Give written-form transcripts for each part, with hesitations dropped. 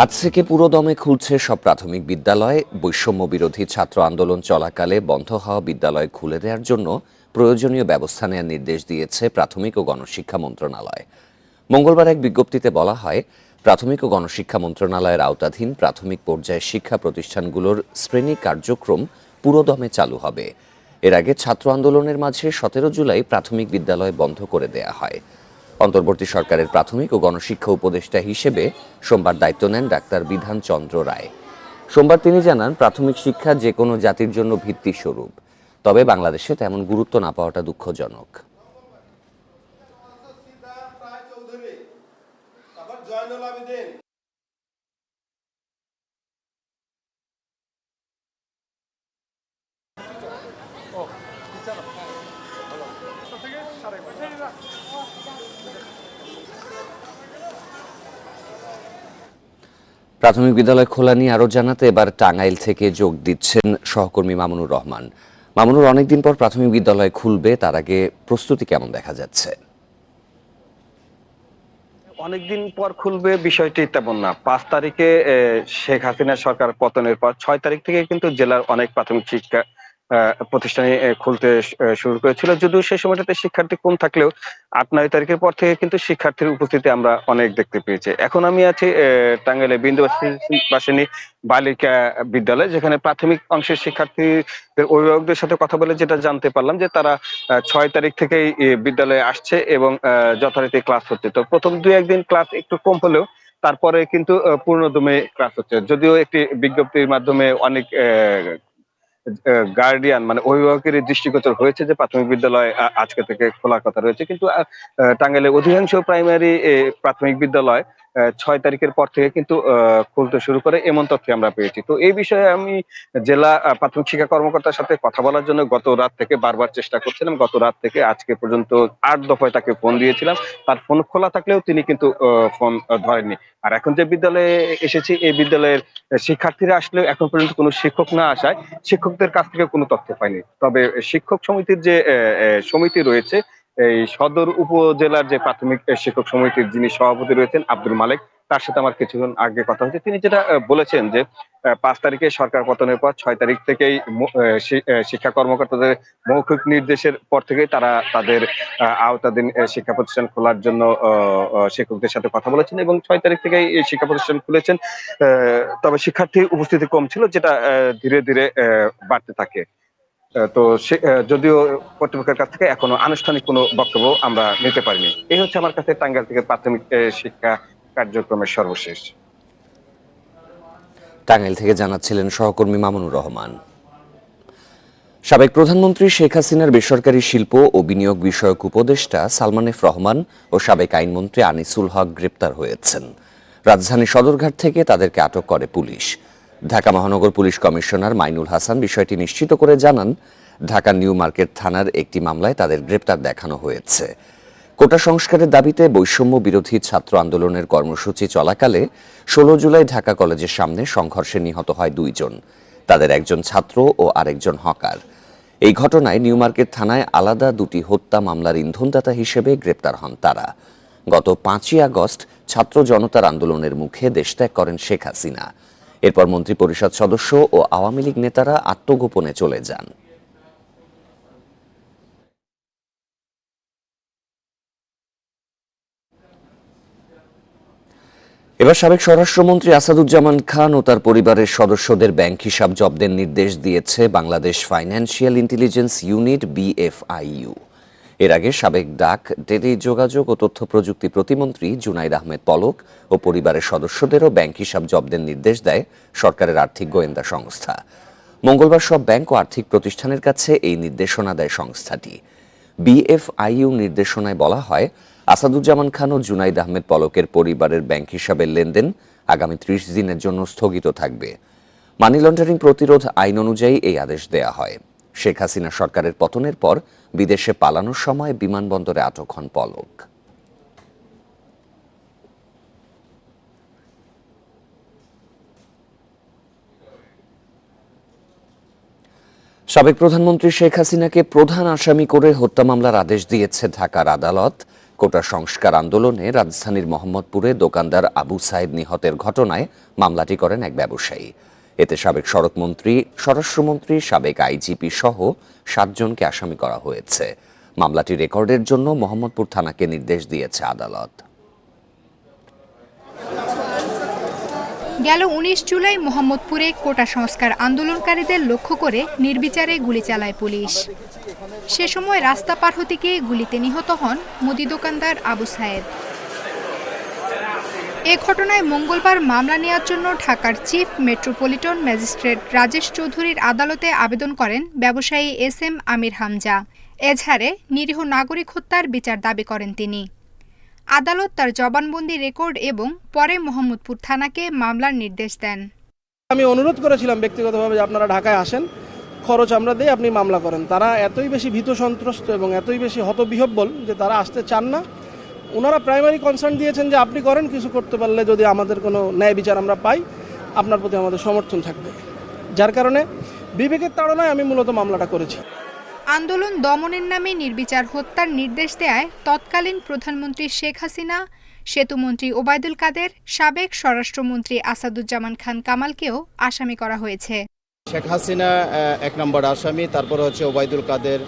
আজ থেকে পুরোদমে খুলছে সব প্রাথমিক বিদ্যালয়। বৈষম্য বিরোধী ছাত্র আন্দোলন চলাকালে বন্ধ হওয়া বিদ্যালয় খুলে দেওয়ার জন্য প্রয়োজনীয় ব্যবস্থা নেওয়ার নির্দেশ দিয়েছে প্রাথমিক ও গণশিক্ষা মন্ত্রণালয়। মঙ্গলবার এক বিজ্ঞপ্তিতে বলা হয়, প্রাথমিক ও গণশিক্ষা মন্ত্রণালয়ের আওতাধীন প্রাথমিক পর্যায়ের শিক্ষা প্রতিষ্ঠানগুলোর শ্রেণী কার্যক্রম পুরোদমে চালু হবে। এর আগে ছাত্র আন্দোলনের মাঝে 17 জুলাই প্রাথমিক বিদ্যালয় বন্ধ করে দেয়া হয়। অন্তর্বর্তী সরকারের প্রাথমিক ও গণশিক্ষা উপদেষ্টা হিসেবে সোমবার দায়িত্ব নেন ডাক্তার বিধান চন্দ্র রায়। সোমবার তিনি জানান, প্রাথমিক শিক্ষা যে কোনো জাতির জন্য ভিত্তিস্বরূপ, তবে বাংলাদেশে তেমন গুরুত্ব না পাওয়াটা দুঃখজনক। প্রাথমিক বিদ্যালয় খোলা নিয়ে আরও জানাতে এবার টাঙ্গাইল থেকে যোগ দিচ্ছেন সহকর্মী মামুনুর রহমান। মামুনুর, অনেকদিন পর প্রাথমিক বিদ্যালয় খুলবে, তার আগে প্রস্তুতি কেমন দেখা যাচ্ছে? অনেকদিন পর খুলবে বিষয়টি তেমন না। 5 তারিখে শেখ হাসিনা সরকার পতনের পর 6 তারিখ থেকে কিন্তু জেলার অনেক প্রাথমিক শিক্ষা প্রতিষ্ঠানে খুলতে শুরু করেছিল। যদিও সেই সময়টাতে শিক্ষার্থী কম থাকলেও 8-9 তারিখের পর থেকে কিন্তু শিক্ষার্থীর উপস্থিতি আমরা অনেক দেখতে পেয়েছি। এখন আমি আছি টাঙ্গাইলে বিন্দুবাসিনী বালিকা বিদ্যালয়, যেখানে প্রাথমিক অংশের শিক্ষার্থীদের অভিভাবকদের সাথে কথা বলে যেটা জানতে পারলাম যে তারা 6 তারিখ থেকেই বিদ্যালয়ে আসছে এবং যথারীতি ক্লাস হচ্ছে। তো প্রথম 2-1 দিন ক্লাস একটু কম হলেও তারপরে কিন্তু পূর্ণদমে ক্লাস হচ্ছে। যদিও একটি বিজ্ঞপ্তির মাধ্যমে অনেক গার্ডিয়ান মানে অভিভাবকের দৃষ্টিগোচর হয়েছে যে প্রাথমিক বিদ্যালয় আজকে থেকে খোলার কথা রয়েছে, কিন্তু টাঙ্গাইলের অধিকাংশ প্রাইমারি প্রাথমিক বিদ্যালয় 6 তারিখের পর থেকে কিন্তু খুলতে শুরু করে, এমন তথ্য আমরা পেয়েছি। তো এই বিষয়ে আমি জেলা প্রাথমিক শিক্ষা কর্মকর্তার সাথে কথা বলার জন্য গত রাত থেকে বারবার চেষ্টা করছিলাম। গত রাত থেকে আজকে পর্যন্ত 8 দফায় তাকে ফোন দিয়েছিলাম। তার ফোন খোলা থাকলেও তিনি কিন্তু ফোন ধরেননি। আর এখন যে বিদ্যালয়ে এসেছি, এই বিদ্যালয়ের শিক্ষার্থীরা আসলেও এখন পর্যন্ত কোনো শিক্ষক না আসায় শিক্ষকদের কাছ থেকে কোনো তথ্য পাইনি। তবে শিক্ষক সমিতির যে সমিতি রয়েছে, এই সদর উপজেলার যে প্রাথমিক শিক্ষক সমিতির যিনি সভাপতি রয়েছেন আব্দুল মালেক, তার সাথে আমার কিছুক্ষণ আগে কথা হয়েছে। তিনি যেটা বলেছেন যে 5 তারিখে সরকার পতনের পর 6 তারিখ থেকেই শিক্ষা কর্মকর্তাদের মৌখিক নির্দেশের পর থেকেই তারা তাদের আওতাধীন শিক্ষা প্রতিষ্ঠান খোলার জন্য শিক্ষকদের সাথে কথা বলেছেন এবং 6 তারিখ থেকেই এই শিক্ষা প্রতিষ্ঠান খুলেছেন। তবে শিক্ষার্থীর উপস্থিতি কম ছিল, যেটা ধীরে ধীরে বাড়তে থাকে। তো যদিও কর্তৃপক্ষের কাছ থেকে এখনো আনুষ্ঠানিক কোনো বক্তব্য আমরা নিতে পারিনি। এই হচ্ছে আমার কাছে টাঙ্গাইল থেকে প্রাথমিক শিক্ষা কার্যক্রমের সর্বশেষ। টাঙ্গাইল থেকে জানাচ্ছিলেন সহকর্মী মামুনুর রহমান। সাবেক প্রধানমন্ত্রী শেখ হাসিনার বেসরকারি শিল্প ও বিনিয়োগ বিষয়ক উপদেষ্টা সালমান এফ রহমান ও সাবেক আইনমন্ত্রী আনিসুল হক গ্রেপ্তার হয়েছেন। রাজধানী সদরঘাট থেকে তাদেরকে আটক করে পুলিশ। ঢাকা মহানগর পুলিশ কমিশনার মাইনুল হাসান বিষয়টি নিশ্চিত করে জানান, ঢাকা নিউ মার্কেট থানার একটি মামলায় তাদের গ্রেপ্তার দেখানো হয়েছে। কোটা সংস্কারের দাবিতে বৈষম্য বিরোধী ছাত্র আন্দোলনের কর্মসূচি চলাকালে 16 জুলাই ঢাকা কলেজের সামনে সংঘর্ষে নিহত হয় 2 জন। তাদের একজন ছাত্র ও আরেকজন হকার। এই ঘটনায় নিউ মার্কেট থানায় আলাদা 2টি হত্যা মামলার ইন্ধনদাতা হিসেবে গ্রেপ্তার হন তারা। গত 5ই আগস্ট ছাত্র জনতার আন্দোলনের মুখে দেশত্যাগ করেন শেখ হাসিনা। এরপর মন্ত্রিপরিষদ সদস্য ও আওয়ামী লীগ নেতারা আত্মগোপনে চলে যান। এবার সাবেক স্বরাষ্ট্রমন্ত্রী আসাদুজ্জামান খান ও তার পরিবারের সদস্যদের ব্যাংক হিসাব জব্দের নির্দেশ দিয়েছে Bangladesh financial intelligence unit BFIU। এর আগে সাবেক ডাক, টেলিযোগাযোগ ও তথ্য প্রযুক্তি প্রতিমন্ত্রী জুনাইদ আহমেদ পলক ও পরিবারের সদস্যদেরও ব্যাংক হিসাব জব্দের নির্দেশ দেয় সরকারের আর্থিক গোয়েন্দা সংস্থা। মঙ্গলবার সব ব্যাংক ও আর্থিক প্রতিষ্ঠানের কাছে এই নির্দেশনা দেয় সংস্থাটি। BFIU নির্দেশনায় বলা হয়, আসাদুজ্জামান খান ও জুনাইদ আহমেদ পলকের পরিবারের ব্যাংক হিসাবের লেনদেন আগামী 30 দিনের জন্য স্থগিত থাকবে। মানি লন্ডারিং প্রতিরোধ আইন অনুযায়ী এই আদেশ দেয়া হয়। শেখ হাসিনা সরকারের পতনের পর বিদেশে পালানোর সময় বিমানবন্দরে আটক হন পলক। সাবেক প্রধানমন্ত্রী শেখ হাসিনাকে প্রধান আসামি করে হত্যা মামলার আদেশ দিয়েছে ঢাকার আদালত। কোটা সংস্কার আন্দোলনে রাজধানীর মোহাম্মদপুরে দোকানদার আবু সাইদ নিহতের ঘটনায় মামলাটি করেন এক ব্যবসায়ী। এতে সাবেক সড়কমন্ত্রী, স্বরাষ্ট্রমন্ত্রী, সাবেক আইজিপি সহ 7 জনকে আসামি করা হয়েছে। মামলাটি রেকর্ডের জন্য মোহাম্মদপুর থানাকে নির্দেশ দিয়েছে আদালত। গেল 19 জুলাই মোহাম্মদপুরে কোটা সংস্কার আন্দোলনকারীদের লক্ষ্য করে নির্বিচারে গুলি চালায় পুলিশ। সে সময় রাস্তা পার হতে গিয়ে গুলিতে নিহত হন মুদি দোকানদার আবু সায়েদ। এ ঘটনায় মঙ্গলবার মামলা নেওয়ার জন্য ঢাকার চিফ মেট্রোপলিটন ম্যাজিস্ট্রেট রাজেশ চৌধুরীর আদালতে আবেদন করেন ব্যবসায়ী SM আমির হামজা। এজাহারে নিরীহ নাগরিক হত্যার বিচার দাবি করেন তিনি। আদালত তার জবানবন্দি রেকর্ড এবং পরে মোহাম্মদপুর থানাকে মামলার নির্দেশ দেন। আমি অনুরোধ করেছিলাম ব্যক্তিগতভাবে যে আপনারা ঢাকায় আসেন, খরচ আমরা দিই, আপনি মামলা করেন। তারা এতই বেশি ভীত সন্ত্রস্ত এবং এতই বেশি হতবিহ্বল যে তারা আসতে চান না। ওনারা প্রাইমারি কনসার্ন দিয়েছেন যে আপনি করেন, কিছু করতে পারলে যদি আমাদের কোনো ন্যায় বিচার আমরা পাই, আপনার প্রতি আমাদের সমর্থন থাকবে। যার কারণে বিবেকের তাড়নায় আমি মূলত মামলাটা করেছি। আন্দোলন দমনের নামে নির্বিচার হত্যার নির্দেশ দেয় তৎকালীন প্রধানমন্ত্রী শেখ হাসিনা, সেতুমন্ত্রী ওবায়দুল কাদের, সাবেক স্বরাষ্ট্রমন্ত্রী আসাদুজ্জামান খান কামালকেও আসামি করা হয়েছে। শেখ হাসিনা 1 নম্বর আসামি, তারপরে হচ্ছে ওবায়দুল কাদের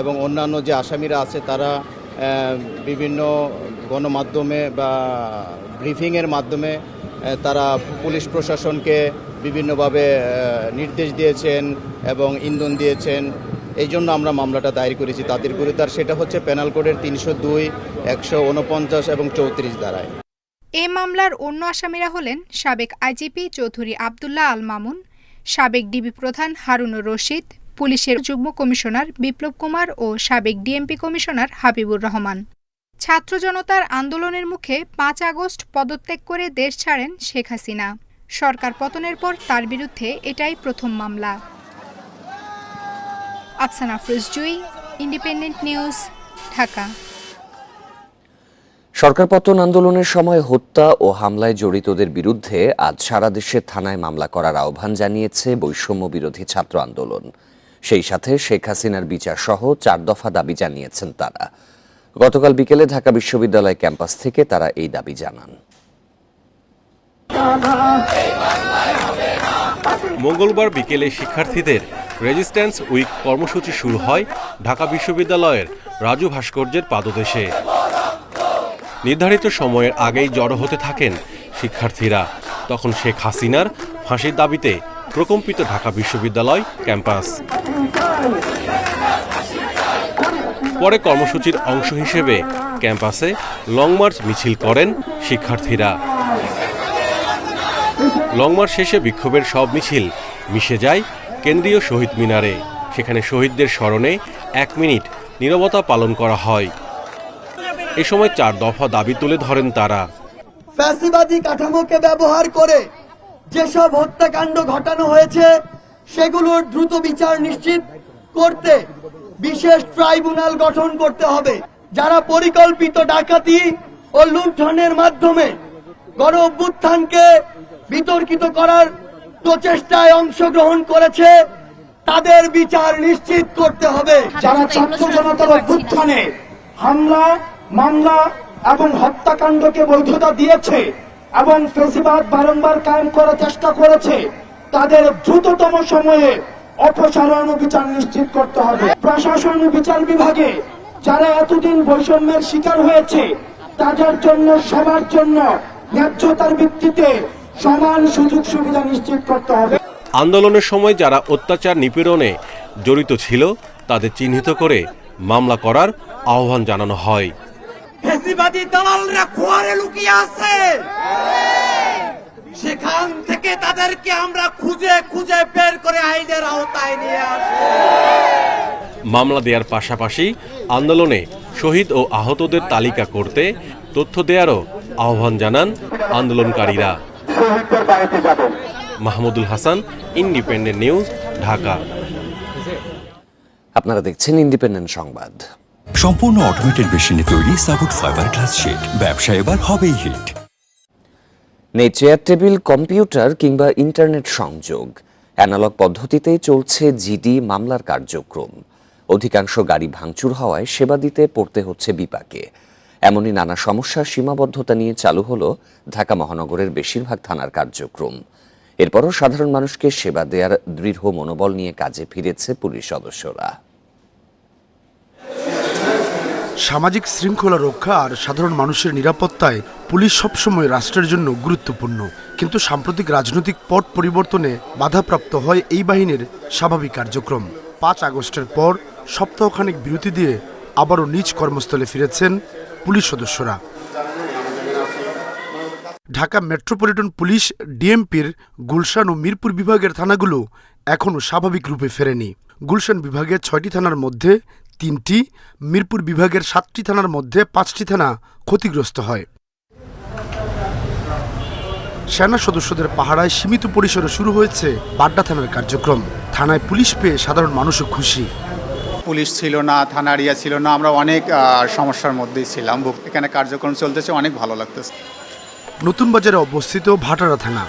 এবং অন্যান্য যে আসামিরা আছে তারা বিভিন্ন গণমাধ্যমে বা ব্রিফিংয়ের মাধ্যমে তারা পুলিশ প্রশাসনকে বিভিন্নভাবে নির্দেশ দিয়েছেন এবং ইন্ধন দিয়েছেন। এই জন্য আমরা মামলাটা দায়ের করেছি তাদের বিরুদ্ধে। আর সেটা হচ্ছে পেনাল কোডের 302, 149 এবং 34 ধারায়। এ মামলার অন্য আসামিরা হলেন সাবেক আইজিপি চৌধুরী আবদুল্লাহ আল মামুন, সাবেক ডিবি প্রধান হারুনুর রশিদ, পুলিশের যুগ্ম কমিশনার বিপ্লব কুমার ও সাবেক ডিএমপি কমিশনার হাবিবুর রহমান। ছাত্র জনতার আন্দোলনের মুখে 5 আগস্ট পদত্যাগ করে দেশ ছাড়েন শেখ হাসিনা। সরকার পতনের পর তার বিরুদ্ধে এটাই প্রথম মামলা। আফসানা আফরোজ জুই, ইন্ডিপেন্ডেন্ট নিউজ, ঢাকা। সরকার পতন আন্দোলনের সময় হত্যা ও হামলায় জড়িতদের বিরুদ্ধে আজ সারা দেশে থানায় মামলা করার আহ্বান জানিয়েছে বৈষম্য বিরোধী ছাত্র আন্দোলন। সেই সাথে শেখ হাসিনার বিচার সহ 4 দফা দাবি জানিয়েছেন তারা। গতকাল বিকেলে ঢাকা বিশ্ববিদ্যালয় ক্যাম্পাস থেকে তারা এই দাবি জানান। মঙ্গলবার বিকেলে শিক্ষার্থীদের রেজিস্ট্যান্স উইক কর্মসূচি শুরু হয় ঢাকা বিশ্ববিদ্যালয়ের রাজু ভাস্কর্যের পাদদেশে। নির্ধারিত সময়ের আগেই জড়ো হতে থাকেন শিক্ষার্থীরা। তখন শেখ হাসিনার ফাঁসির দাবিতে প্রকম্পিত ঢাকা বিশ্ববিদ্যালয় ক্যাম্পাস। পরে কর্মসূচির অংশ হিসেবে ক্যাম্পাসে লং মার্চ মিছিল করেন শিক্ষার্থীরা। লং মার্চ শেষে বিক্ষোভের সব মিছিল মিশে যায় কেন্দ্রীয় শহীদ মিনারে। সেখানে শহীদদের স্মরণে 1 মিনিট নীরবতা পালন করা হয়। এ সময় 4 দফা দাবি তুলে ধরেন তারা। ফ্যাসিবাদী কাঠামোকে ব্যবহার করে যেসব হত্যাকাণ্ড ঘটানো হয়েছে সেগুলোর দ্রুত বিচার নিশ্চিত করতে বিশেষ ট্রাইব্যুনাল গঠন করতে হবে। যারা পরিকল্পিত ডাকাতি ও লুণ্ঠনের মাধ্যমে গণ অভ্যুত্থানকে বিতর্কিত করার প্রচেষ্টায় অংশগ্রহণ করেছে তাদের বিচার নিশ্চিত করতে হবে। যারা ছাত্র জনতার অভ্যুত্থানে হামলা, মামলা এবং হত্যাকাণ্ডকে বৈধতা দিয়েছে এবং ফ্যাসিবাদ বারংবার কায়েম করার চেষ্টা করেছে তাদের দ্রুততম সময়ে অপসারণ ও বিচার নিশ্চিত করতে হবে। প্রশাসন ও বিচার বিভাগে যারা এতদিন বৈষম্যের শিকার হয়েছে তাদের জন্য সবার জন্য ন্যায্যতার ভিত্তিতে সমান সুযোগ সুবিধা নিশ্চিত করতে হবে। আন্দোলনের সময় যারা অত্যাচার নিপীড়নে জড়িত ছিল তাদের চিহ্নিত করে মামলা করার আহ্বান জানানো হয়। ফ্যাসিবাদী দালালরা খোয়ারে লুকিয়ে আছে, সেখান থেকে তাদেরকে আমরা খুঁজে খুঁজে বের করে আইনের আওতায় নিয়ে আসব। মামলা দেওয়ার পাশাপাশি আন্দোলনে শহীদ ও আহতদের তালিকা করতে তথ্য দেওয়ারও আহ্বান জানান আন্দোলনকারীরা। Mahmudul Hasan, independent News, Dhaka. আপনারা দেখছেন ইন্ডিপেন্ডেন্ট সংবাদ। সম্পূর্ণ অটোমেটেড মেশিনে তৈরি সাপোর্ট ফাইবার গ্লাস শিট, ব্যবসা এবার হবেই হিট। নেই চেয়ার টেবিল, কম্পিউটার কিংবা ইন্টারনেট সংযোগ, অ্যানালগ পদ্ধতিতেই চলছে জিডি মামলার কার্যক্রম। অধিকাংশ গাড়ি ভাঙচুর হওয়ায় সেবা দিতে পড়তে হচ্ছে বিপাকে। এমনই নানা সমস্যার সীমাবদ্ধতা নিয়ে চালু হলো ঢাকা মহানগরের বেশিরভাগ থানার কার্যক্রম। এরপরও সাধারণ মানুষকে সেবা দেওয়ার দৃঢ় মনোবল নিয়ে কাজে ফিরেছে পুলিশ সদস্যরা। সামাজিক শৃঙ্খলা রক্ষা আর সাধারণ মানুষের নিরাপত্তায় পুলিশ সবসময় রাষ্ট্রের জন্য গুরুত্বপূর্ণ, কিন্তু সাম্প্রতিক রাজনৈতিক পট পরিবর্তনে বাধাপ্রাপ্ত হয় এই বাহিনীর স্বাভাবিক কার্যক্রম। 5 আগস্টের পর সপ্তাহখানেক বিরতি দিয়ে আবারও নিজ কর্মস্থলে ফিরেছেন পুলিশ সদস্যরা। ঢাকা মেট্রোপলিটন পুলিশ ডিএমপির গুলশান ও মিরপুর বিভাগের থানাগুলো এখনও স্বাভাবিক রূপে ফেরেনি। গুলশান বিভাগের 6টি থানার মধ্যে 3টি, মিরপুর বিভাগের 7টি থানার মধ্যে 5টি থানা ক্ষতিগ্রস্ত হয়। সেনা সদস্যদের পাহারায় সীমিত পরিসরে শুরু হয়েছে বাড্ডা থানার কার্যক্রম। থানায় পুলিশ পেয়ে সাধারণ মানুষও খুশি। পুলিশ ছিল না, থানারিয়া ছিল না, আমরা অনেক সমস্যার মধ্যেই ছিলাম। এখানে কার্যক্রম চলতেছে, অনেক ভালো লাগতেছে। নতুন বাজারে অবস্থিত ভাটারা থানা,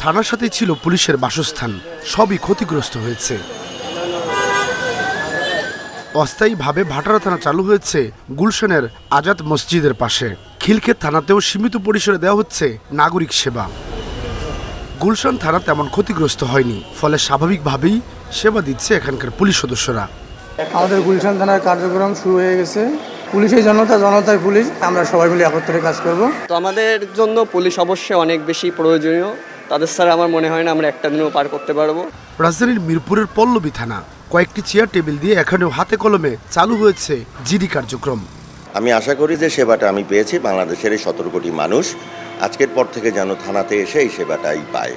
থানার সাথে ছিল পুলিশের বাসস্থান, সবই ক্ষতিগ্রস্ত হয়েছে। অস্থায়ীভাবে ভাটারা থানা চালু হয়েছে গুলশানের আজাদ মসজিদের পাশে। খিলক্ষেত থানাতেও সীমিত পরিসরে দেওয়া হচ্ছে নাগরিক সেবা। গুলশান থানা তেমন ক্ষতিগ্রস্ত হয়নি, ফলে স্বাভাবিকভাবেই সেবা দিচ্ছে এখানকার পুলিশ সদস্যরা। আমাদের গুলশান থানার কার্যক্রম শুরু হয়ে গেছে। পুলিশের জনতা, জনতায় পুলিশ, আমরা সবাই মিলে একত্রে কাজ করব। তো আমাদের জন্য পুলিশ অবশ্যই অনেক বেশি প্রয়োজনীয়। তাদের ছাড়া আমার মনে হয় না আমরা একটা দিনও পার করতে পারবো। রাজধানীর মিরপুরের পল্লবী থানা কয়েকটি চেয়ার টেবিল দিয়ে এখানেও হাতে কলমে চালু হয়েছে জিডি কার্যক্রম। আমি আশা করি যে সেবাটা আমি পেয়েছি, বাংলাদেশের এই 17 কোটি মানুষ আজকের পর থেকে যেন থানাতে এসে এই সেবাটাই পায়।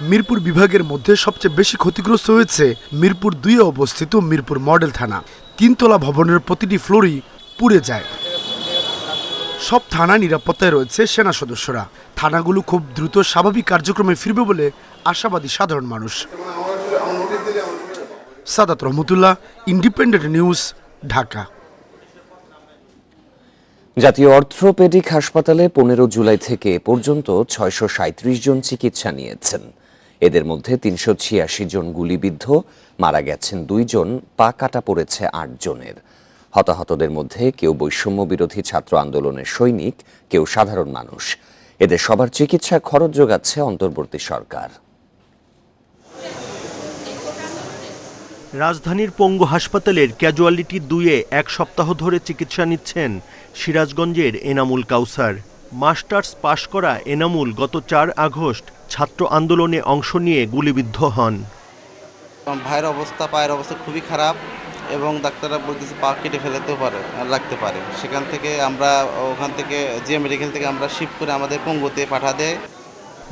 মিরপুর বিভাগের মধ্যে সবচেয়ে বেশি ক্ষতিগ্রস্ত হয়েছে মিরপুর 2-এ অবস্থিত মিরপুর মডেল থানা। 3 তলা ভবনের প্রতিটি ফ্লোরই পুড়ে যায়। সব থানা নিরাপত্তায় রয়েছে সেনা সদস্যরা। থানাগুলো খুব দ্রুত স্বাভাবিক কার্যক্রমে ফিরবে বলে আশাবাদী সাধারণ মানুষ। সাদাত রহমতুল্লাহ, ইন্ডিপেন্ডেন্ট নিউজ, ঢাকা। জাতীয় অর্থোপেডিক হাসপাতালে 15 জুলাই থেকে পর্যন্ত 637 জন চিকিৎসা নিয়েছেন। এদের মধ্যে 386 জন গুলিবিদ্ধ, মারা গেছেন 2 জন, পা কাটা পড়েছে 8 জনের। হতাহতদের মধ্যে কেউ বৈষম্য বিরোধী ছাত্র আন্দোলনের সৈনিক, কেউ সাধারণ মানুষ। এদের সবার চিকিৎসা খরচ যোগাচ্ছে অন্তর্বর্তী সরকার। রাজধানীর পঙ্গু হাসপাতালের ক্যাজুয়ালিটি 2-এ 1 সপ্তাহ ধরে চিকিৎসা নিচ্ছেন সিরাজগঞ্জের এনামুল কাউসার। মাস্টার্স পাশ করা এনামুল গত 4 আগস্ট ছাত্র আন্দোলনে অংশ নিয়ে গুলিবিদ্ধ হন। ভাইয়ের অবস্থা, পায়ের অবস্থা খুবই খারাপ এবং ডাক্তাররা বলতেছে পা কেটে ফেলতেও পারে, রাখতে পারে। সেখান থেকে আমরা ওখান থেকে জিএম মেডিকেল থেকে আমরা শিফট করে আমাদের পঙ্গুতে পাঠা দেয়।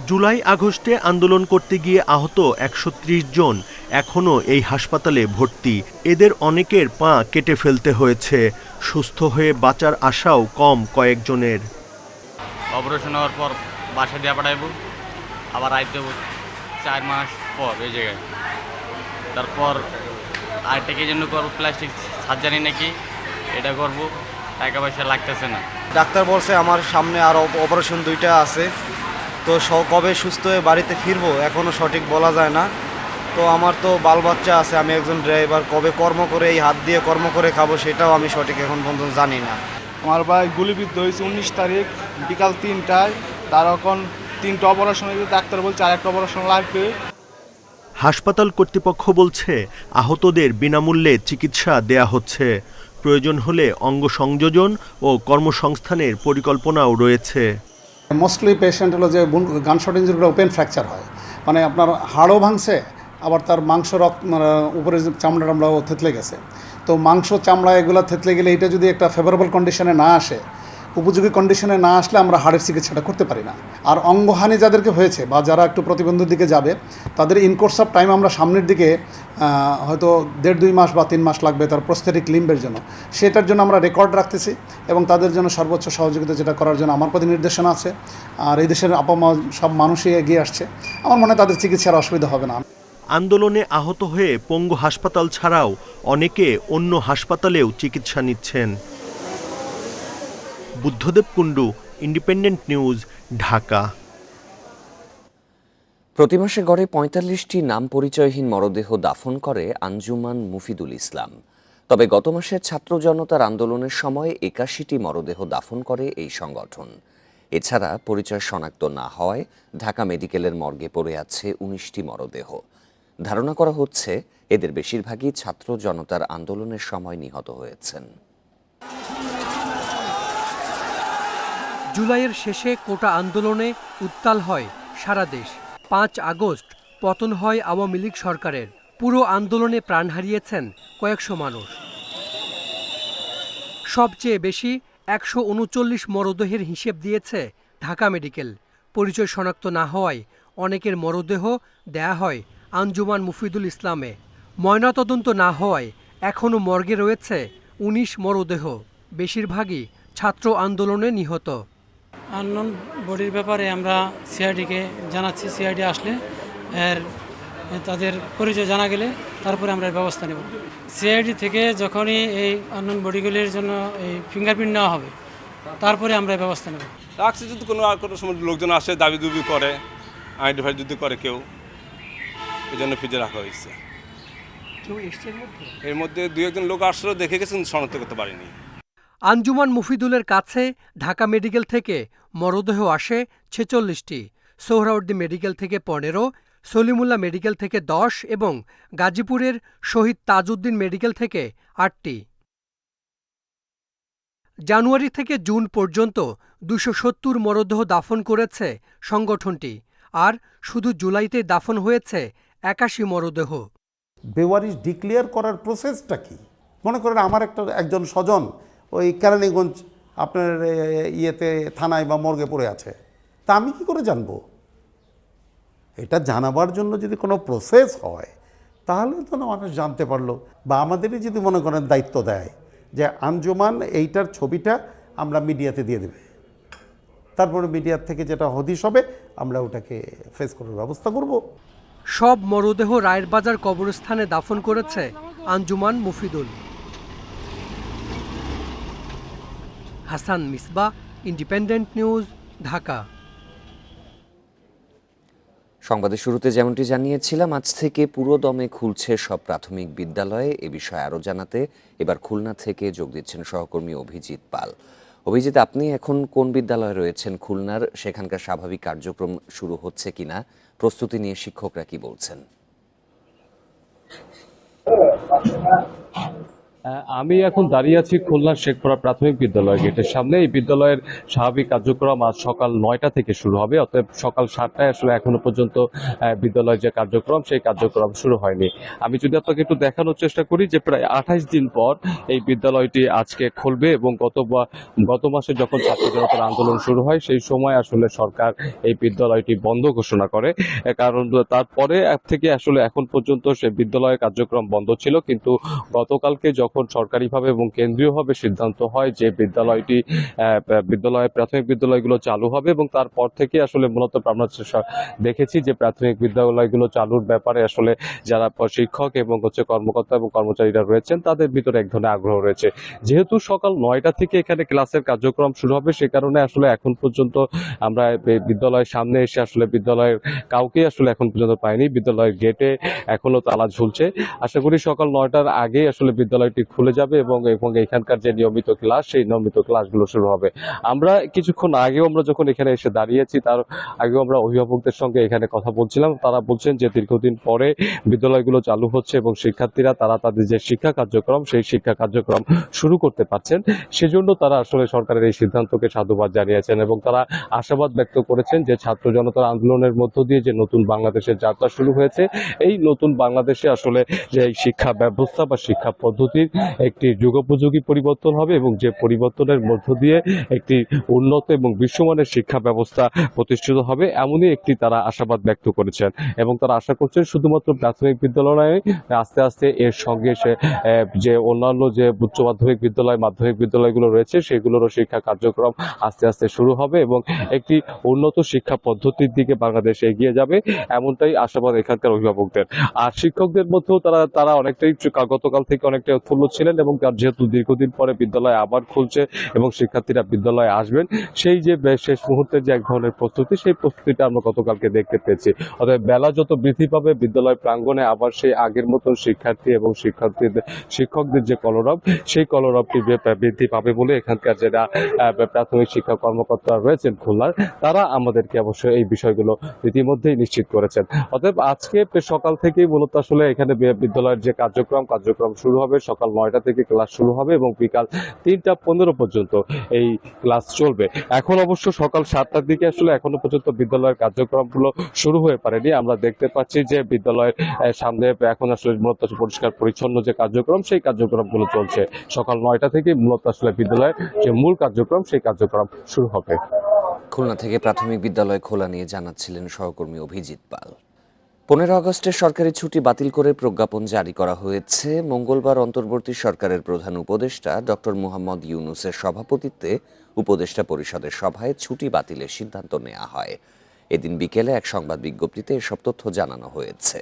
জুলাই আগস্টে আন্দোলন করতে গিয়ে আহত 130 জন এখনও এই হাসপাতালে ভর্তি। এদের অনেকের পা কেটে ফেলতে হয়েছে। সুস্থ হয়ে বাঁচার আশাও কম কয়েকজনের। অপারেশন হওয়ার পর বাসা দিয়ে পাঠাইব, আবার আইতে 4 মাস পর এই জায়গায়। তারপর আরেকটাকে জন্য করবো প্লাস্টিক সার্জারি নাকি, এটা করব, টাকা পয়সা লাগতেছে না। ডাক্তার বলছে আমার সামনে আরও অপারেশন 2টা আছে, তো কবে সুস্থ হয়ে বাড়িতে ফিরবো এখনও সঠিক বলা যায় না। তো আমার তো বাল বাচ্চা আছে, আমি একজন ড্রাইভার, কবে কর্ম করে এই হাত দিয়ে কর্ম করে খাবো সেটাও আমি সঠিক এখন পর্যন্ত জানি না। আমার ভাই গুলিবিদ্ধ হয়েছে 19 তারিখ বিকাল 3টায়। তার এখন 3টা অপারেশন হয়েছে, ডাক্তার বলছে আরেকটা অপারেশন লাগবে। হাসপাতাল কর্তৃপক্ষ বলছে আহতদের বিনামূল্যে চিকিৎসা দেয়া হচ্ছে। প্রয়োজন হলে অঙ্গ সংযোজন ও কর্মসংস্থানের পরিকল্পনাও রয়েছে। মোস্টলি পেশেন্ট হলো যে গানশট ইঞ্জুরিগুলো ওপেন ফ্র্যাকচার হয়, মানে আপনার হাড়ও ভাঙছে, আবার তার মাংস উপরে চামড়া টামড়াও থেতলে গেছে। তো মাংস চামড়া এগুলো থেতলে গেলে এটা যদি একটা ফেভারেবল কন্ডিশনে না আসে, উপযোগী কন্ডিশনে না আসলে আমরা হাড়ের চিকিৎসাটা করতে পারি না। আর অঙ্গহানি যাদেরকে হয়েছে বা যারা একটু প্রতিবন্ধীর দিকে যাবে তাদের ইনকোর্স অফ টাইম আমরা সামনের দিকে হয়তো 1.5-2 মাস বা 3 মাস লাগবে তার প্রস্থেটিক লিম্বের জন্য, সেটার জন্য আমরা রেকর্ড রাখতেছি এবং তাদের জন্য সর্বোচ্চ সহযোগিতা যেটা করার জন্য আমার প্রতি নির্দেশনা আছে। আর এই দেশের আপামা সব মানুষই এগিয়ে আসছে, আমার মনে হয় তাদের চিকিৎসার অসুবিধা হবে না। আন্দোলনে আহত হয়ে পঙ্গু হাসপাতাল ছাড়াও অনেকে অন্য হাসপাতালেও চিকিৎসা নিচ্ছেন। Buddhadeb Kundu, independent News, Dhaka. প্রতি মাসে গড়ে 45টি নাম পরিচয়হীন মরদেহ দাফন করে আঞ্জুমান মুফিদুল ইসলাম। তবে গত মাসে ছাত্র জনতার আন্দোলনের সময় ৮১টি মরদেহ দাফন করে এই সংগঠন। এছাড়া পরিচয় শনাক্ত না হওয়ায় ঢাকা মেডিকেলের মর্গে পড়ে আছে ১৯টি মরদেহ। ধারণা করা হচ্ছে এদের বেশিরভাগই ছাত্র জনতার আন্দোলনের সময় নিহত হয়েছেন। জুলাইয়ের শেষে কোটা আন্দোলনে উত্তাল হয় সারা দেশ। ৫ আগস্ট পতন হয় আওয়ামী লীগ সরকারের। পুরো আন্দোলনে প্রাণ হারিয়েছেন কয়েকশো মানুষ। সবচেয়ে বেশি ১৩৯ মরদেহের হিসেব দিয়েছে ঢাকা মেডিকেল। পরিচয় শনাক্ত না হওয়ায় অনেকের মরদেহ দেয়া হয় আঞ্জুমান মুফিদুল ইসলামে। ময়নাতদন্ত না হওয়ায় এখনও মর্গে রয়েছে ১৯ মরদেহ, বেশিরভাগই ছাত্র আন্দোলনে নিহত। আননোন বডির ব্যাপারে আমরা সিআইডিকে জানাচ্ছি। সিআইডি আসলে তাদের পরিচয় জানা গেলে তারপরে আমরা ব্যবস্থা নেব। সিআইডি থেকে যখনই এই আননোন বডিগুলির জন্য এই ফিঙ্গারপ্রিন্ট নেওয়া হবে তারপরে আমরা ব্যবস্থা নেব। রাখছি যদি কোনো সময় লোকজন আসে দাবি দুবি করে, আইডেন্টিফাই যদি করে কেউ, এই জন্য ফ্রিজে রাখা হয়েছে। এর মধ্যে ২-১ জন লোক আসলে দেখে গেছেন, শনাক্ত করতে পারিনি। আঞ্জুমান মুফিদুলের কাছে ঢাকা মেডিকেল থেকে মরদেহ আসে ৪৬টি, সোহরাওয়ার্দী মেডিকেল থেকে ১৫, সলিমুল্লাহ মেডিকেল থেকে ১০ এবং গাজীপুরের শহীদ তাজউদ্দিন মেডিকেল থেকে ৮টি। জানুয়ারি থেকে জুন পর্যন্ত ২৭০ মরদেহ দাফন করেছে সংগঠনটি, আর শুধু জুলাইতে দাফন হয়েছে ৮১ মরদেহ। বেওয়ারিশ ডিক্লেয়ার করার প্রসেসটা কি? মনে করেন আমার একজন স্বজন ওই কেরানীগঞ্জ আপনার ইয়েতে থানায় বা মর্গে পড়ে আছে, তা আমি কি করে জানবো? এটা জানাবার জন্য যদি কোনো প্রসেস হয় তাহলে তো মানুষ জানতে পারলো। বা আমাদেরই যদি মনে করেন দায়িত্ব দেয় যে আঞ্জুমান এইটার ছবিটা আমরা মিডিয়াতে দিয়ে দেবে, তারপরে মিডিয়ার থেকে যেটা হদিশ হবে আমরা ওটাকে ফেস করার ব্যবস্থা করব। সব মরদেহ রায়ের বাজার কবরস্থানে দাফন করেছে আঞ্জুমান মুফিদুল। Hasan Misbah, Independent News, Dhaka. সংবাদের শুরুতে যেমনটি জানিয়েছিলাম, আজ থেকে পুরোদমে খুলছে সব প্রাথমিক বিদ্যালয়ে। এ বিষয়ে আরও জানাতে এবার খুলনা থেকে যোগ দিচ্ছেন সহকর্মী অভিজিৎ পাল। অভিজিৎ, আপনি এখন কোন বিদ্যালয়ে রয়েছেন খুলনার? সেখানকার স্বাভাবিক কার্যক্রম শুরু হচ্ছে কিনা, প্রস্তুতি নিয়ে শিক্ষকরা কি বলছেন? আমি এখন দাঁড়িয়ে আছি খুলনা শেখপুরা প্রাথমিক বিদ্যালয় গেটের সামনে। এই বিদ্যালয়ের স্বাভাবিক কার্যক্রম আজ সকাল ৯টা থেকে শুরু হবে, অতএব সকাল ৭টায় আসলে এখনো পর্যন্ত বিদ্যালয়ের যে কার্যক্রম সেই কার্যক্রম শুরু হয়নি। আমি যদি আপনাকে একটু দেখানোর চেষ্টা করি যে প্রায় ২৮ দিন পর এই বিদ্যালয়টি আজকে খুলবে এবং গত মাসে যখন ছাত্র জনতার আন্দোলন শুরু হয় সেই সময় আসলে সরকার এই বিদ্যালয়টি বন্ধ ঘোষণা করে, কারণ তারপরে থেকে আসলে এখন পর্যন্ত সে বিদ্যালয়ের কার্যক্রম বন্ধ ছিল। কিন্তু গতকালকে যখন সরকারিভাবে এবং কেন্দ্রীয়ভাবে সিদ্ধান্ত হয় যে প্রাথমিক বিদ্যালয়গুলো চালু হবে এবং তারপর থেকে আসলে মূলত আমরা দেখেছি যে প্রাথমিক বিদ্যালয়গুলো চালুর ব্যাপারে আসলে যারা শিক্ষক এবং কর্মকর্তা এবং কর্মচারীরা রয়েছেন তাদের ভিতরে এক ধরনের আগ্রহ রয়েছে। যেহেতু সকাল ৯টা থেকে এখানে ক্লাসের কার্যক্রম শুরু হবে, সে কারণে আসলে এখন পর্যন্ত আমরা বিদ্যালয়ের সামনে এসে আসলে বিদ্যালয়ের কাউকে আসলে এখন পর্যন্ত পাইনি। বিদ্যালয়ের গেটে এখনো তালা ঝুলছে। আশা করি সকাল ৯টার আগেই আসলে বিদ্যালয়টি খুলে যাবে এবং এখানকার যে নিয়মিত ক্লাস সেই নিয়মিত ক্লাসগুলো শুরু হবে। আমরা কিছুক্ষণ আগেও আমরা যখন এখানে এসে দাঁড়িয়েছি তার আগেও আমরা অভিভাবকদের সঙ্গে এখানে কথা বলছিলাম। তারা বলছেন যে দীর্ঘদিন পরে বিদ্যালয়গুলো চালু হচ্ছে এবং শিক্ষার্থীরা তারা তাদের যে শিক্ষা কার্যক্রম সেই শিক্ষা কার্যক্রম শুরু করতে পারছেন, সেজন্য তারা আসলে সরকারের এই সিদ্ধান্তকে সাধুবাদ জানিয়েছেন এবং তারা আশাবাদ ব্যক্ত করেছেন যে ছাত্র জনতার আন্দোলনের মধ্য দিয়ে যে নতুন বাংলাদেশের যাত্রা শুরু হয়েছে, এই নতুন বাংলাদেশে আসলে যে শিক্ষা ব্যবস্থা বা শিক্ষা পদ্ধতির একটি যুগোপযোগী পরিবর্তন হবে এবং যে পরিবর্তনের মধ্য দিয়ে একটি উন্নত এবং বিশ্বমানের শিক্ষা ব্যবস্থা প্রতিষ্ঠিত হবে, এমনই একটি তারা আশাবাদ ব্যক্ত করেছেন এবং তারা আশা করছেন শুধুমাত্র প্রাথমিক বিদ্যালয়ে আস্তে আস্তে এর সঙ্গে যে অন্যান্য যে উচ্চ মাধ্যমিক বিদ্যালয় মাধ্যমিক বিদ্যালয়গুলো রয়েছে সেগুলোরও শিক্ষা কার্যক্রম আস্তে আস্তে শুরু হবে এবং একটি উন্নত শিক্ষা পদ্ধতির দিকে বাংলাদেশ এগিয়ে যাবে, এমনটাই আশাবাদ এখানকার অভিভাবকদের। আর শিক্ষকদের মধ্যেও তারা অনেকটাই গতকাল থেকে অনেকটা চাঞ্চল্য ছিলেন এবং তার যেহেতু দীর্ঘদিন পরে বিদ্যালয় আবার খুলছে এবং শিক্ষার্থীরা বিদ্যালয়ে আসবেন, সেই যে শেষ মুহূর্তে যে এক ধরনের প্রস্তুতি, সেই প্রস্তুতিটা আমরা গতকালকে দেখতে পেয়েছি। অতএব বেলা যত বৃদ্ধি পাবে বিদ্যালয় প্রাঙ্গণে আবার সেই আগের মতো শিক্ষার্থী এবং শিক্ষকদের যে কলরব, সেই কলরবটি বৃদ্ধি পাবে বলে এখানকার যারা প্রাথমিক শিক্ষা কর্মকর্তা রয়েছেন খুলনার, তারা আমাদেরকে অবশ্যই এই বিষয়গুলো ইতিমধ্যেই নিশ্চিত করেছেন। অতএব আজকে সকাল থেকেই মূলত আসলে এখানে বিদ্যালয়ের যে কার্যক্রম শুরু হবে। সকাল 9টা থেকে ক্লাস শুরু হবে এবং বিকাল 3টা 15 পর্যন্ত এই ক্লাস চলবে। এখন অবশ্য সকাল 7টার দিকে আসলে এখনো পর্যন্ত বিদ্যালয়ের কার্যক্রমগুলো শুরু হয়ে পারেনি। আমরা দেখতে পাচ্ছি যে বিদ্যালয়ের সামনে এখন আসলে মূলত পরিষ্কার পরিচ্ছন্ন যে কার্যক্রম, সেই কার্যক্রমগুলো চলছে। সকাল 9টা থেকে মূলত আসলে বিদ্যালয়ের যে মূল কার্যক্রম, সেই কার্যক্রম শুরু হবে। খুলনা থেকে প্রাথমিক বিদ্যালয় খোলা নিয়ে জানাচ্ছিলেন সহকর্মী অভিজিৎ পাল। 15 আগস্টের সরকারি ছুটি বাতিল করে প্রজ্ঞাপন জারি করা হয়েছে। মঙ্গলবার অন্তর্বর্তী সরকারের প্রধান উপদেষ্টা ডক্টর মোহাম্মদ ইউনূসের সভাপতিত্বে উপদেষ্টা পরিষদের সভায় ছুটি বাতিলের সিদ্ধান্ত নেওয়া হয়। এদিন বিকেলে এক সংবাদ বিজ্ঞপ্তিতে এসব তথ্য জানানো হয়েছে।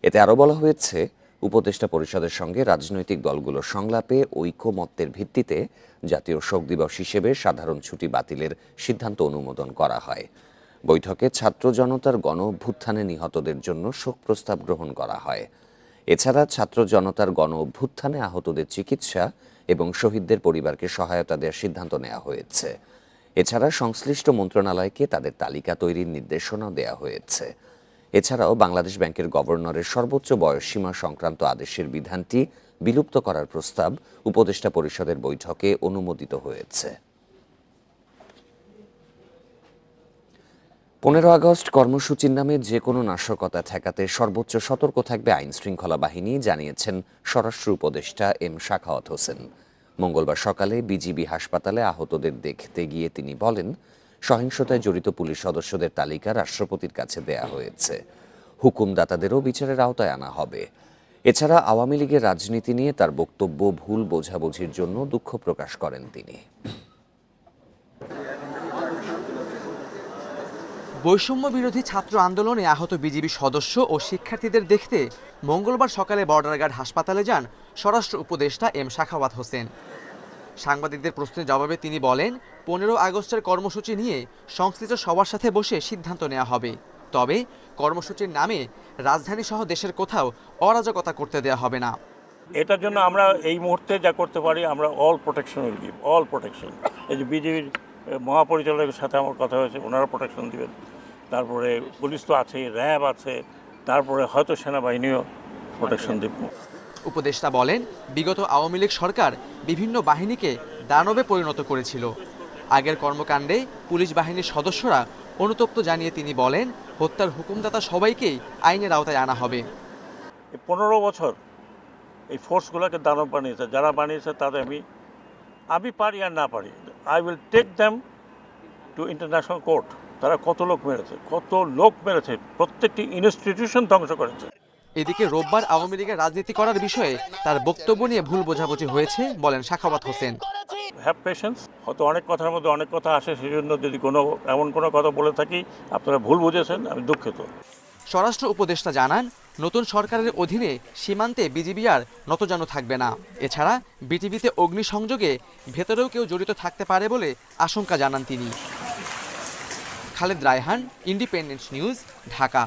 এতে আরও বলা হয়েছে, উপদেষ্টা পরিষদের সঙ্গে রাজনৈতিক দলগুলোর সংলাপে ঐকমত্যের ভিত্তিতে জাতীয় শোক দিবস হিসেবে সাধারণ ছুটি বাতিলের সিদ্ধান্ত অনুমোদন করা হয়। বৈঠকে ছাত্র জনতার গণ অভ্যুত্থানে নিহতদের জন্য শোক প্রস্তাব গ্রহণ করা হয়। এছাড়া ছাত্র জনতার গণ অভ্যুত্থানে আহতদের চিকিৎসা এবং শহীদদের পরিবারকে সহায়তা দেওয়ার সিদ্ধান্ত নেওয়া হয়েছে। এছাড়া সংশ্লিষ্ট মন্ত্রণালয়কে তাদের তালিকা তৈরির নির্দেশনাও দেওয়া হয়েছে। এছাড়াও বাংলাদেশ ব্যাংকের গভর্নরের সর্বোচ্চ বয়সসীমা সংক্রান্ত আদেশের বিধানটি বিলুপ্ত করার প্রস্তাব উপদেষ্টা পরিষদের বৈঠকে অনুমোদিত হয়েছে। 15 আগস্ট কর্মসূচির নামে যে কোনো নাশকতা ঠেকাতে সর্বোচ্চ সতর্ক থাকবে আইন শৃঙ্খলা বাহিনী, জানিয়েছেন স্বরাষ্ট্র উপদেষ্টা এম শাখাওয়াত হোসেন। মঙ্গলবার সকালে বিজিবি হাসপাতালে আহতদের দেখতে গিয়ে তিনি বলেন, সহিংসতায় জড়িত পুলিশ সদস্যদের তালিকা রাষ্ট্রপতির কাছে দেয়া হয়েছে। হুকুমদাতাদেরও বিচারের আওতায় আনা হবে। এছাড়া আওয়ামী লীগের রাজনীতি নিয়ে তার বক্তব্য ভুল বোঝাবুঝির জন্য দুঃখ প্রকাশ করেন তিনি। বৈষম্য বিরোধী ছাত্র আন্দোলনে আহত বিজিবি সদস্য ও শিক্ষার্থীদের দেখতে মঙ্গলবার সকালে বর্ডার গার্ড হাসপাতালে যান স্বরাষ্ট্র উপদেষ্টা এম শাখাওয়াত হোসেন। সাংবাদিকদের প্রশ্নের জবাবে তিনি বলেন, 15 আগস্টের কর্মসূচি নিয়ে সংশ্লিষ্ট সবার সাথে বসে সিদ্ধান্ত নেওয়া হবে। তবে কর্মসূচির নামে রাজধানী সহ দেশের কোথাও অরাজকতা করতে দেওয়া হবে না। এটার জন্য আমরা এই মুহূর্তে যা করতে পারি, আমরা all protection will give, all protection. এই যে বিজিবির মহাপরিচালকের সাথে আমার কথা হয়েছে, ওনারা প্রোটেকশন দিবেন। তারপরে পুলিশ তো আছে, র্যাব আছে, তারপরে হয়তো সেনাবাহিনীও প্রোটেকশন দেব। উপদেষ্টা বলেন, বিগত আওয়ামী লীগ সরকার বিভিন্ন বাহিনীকে দানবে পরিণত করেছিল। আগের কর্মকাণ্ডে পুলিশ বাহিনীর সদস্যরা অনুতপ্ত জানিয়ে তিনি বলেন, হত্যার হুকুমদাতা সবাইকেই আইনের আওতায় আনা হবে। 15 বছর এই ফোর্সগুলোকে দানব বানিয়েছে, যারা বানিয়েছে তাদের আমি পারি আর না পারি, I will take them to international court. তারা কত লোক মেরেছে, প্রত্যেকটি ইনস্টিটিউশন ধ্বংস করেছে। এদিকে রোববার আওয়ামী লীগের রাজনীতি করার বিষয়ে তার বক্তব্য নিয়ে ভুল বোঝাবুঝি হয়েছে বলেন শাখাওয়াত হোসেন। হ্যাভ পেশেন্স, হয়তো অনেক কথার মধ্যে অনেক কথা আসে, সেই জন্য যদি এমন কোনো কথা বলে থাকি আপনারা ভুল বুঝেছেন, আমি দুঃখিত। স্বরাষ্ট্র উপদেষ্টা জানান, নতুন সরকারের অধীনে সীমান্তে বিজিবি আর নতজানু থাকবে না। এছাড়া বিটিভিতে অগ্নিসংযোগে ভেতরেও কেউ জড়িত থাকতে পারে বলে আশঙ্কা জানান তিনি। Khaled Raihan, Independent News, Dhaka.